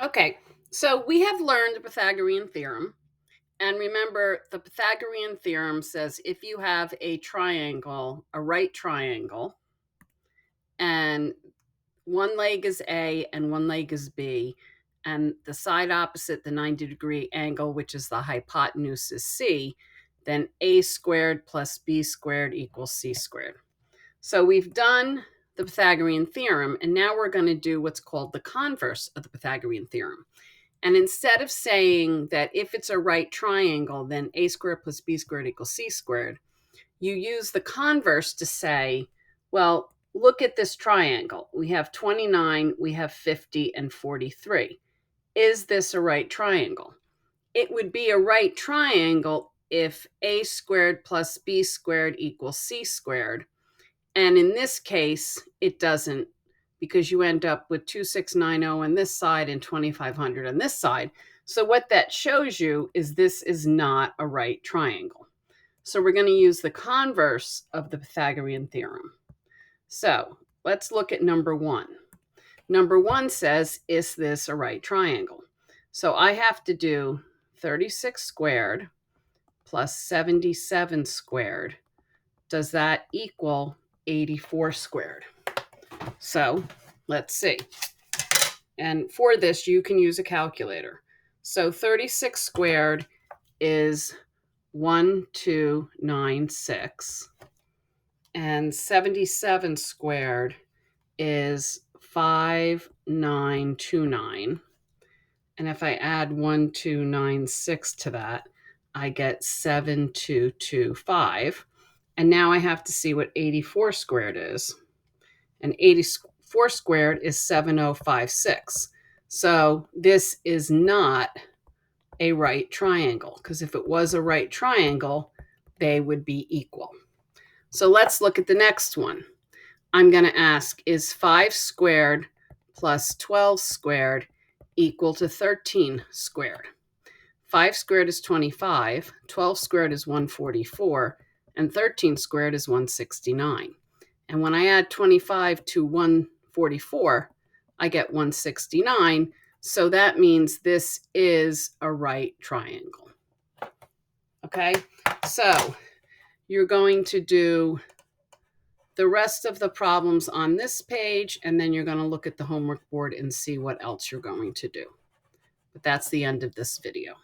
Okay, so we have learned the Pythagorean theorem. And remember, the Pythagorean theorem says if you have a triangle, a right triangle, and one leg is A and one leg is B, and the side opposite the 90-degree angle, which is the hypotenuse, is C, then A squared plus B squared equals C squared. So we've done the Pythagorean theorem, and now we're going to do what's called the converse of the Pythagorean theorem. And instead of saying that if it's a right triangle, then A squared plus B squared equals C squared, you use the converse to say, well, look at this triangle. We have 29, we have 50, and 43. Is this a right triangle? It would be a right triangle if A squared plus B squared equals C squared. And in this case, it doesn't, because you end up with 2690 on this side and 2500 on this side. So what that shows you is this is not a right triangle. So we're going to use the converse of the Pythagorean theorem. So let's look at number one. Number one says, is this a right triangle? So I have to do 36 squared plus 77 squared. Does that equal 84 squared? So let's see. And for this, you can use a calculator. So 36 squared is 1296. And 77 squared is 5929. And if I add 1296 to that, I get 7225. And now I have to see what 84 squared is. And 84 squared is 7056. So this is not a right triangle, because if it was a right triangle, they would be equal. So let's look at the next one. I'm going to ask, is 5 squared plus 12 squared equal to 13 squared? 5 squared is 25, 12 squared is 144, and 13 squared is 169. And when I add 25 to 144, I get 169. So that means this is a right triangle. Okay, so you're going to do the rest of the problems on this page, and then you're going to look at the homework board and see what else you're going to do. But that's the end of this video.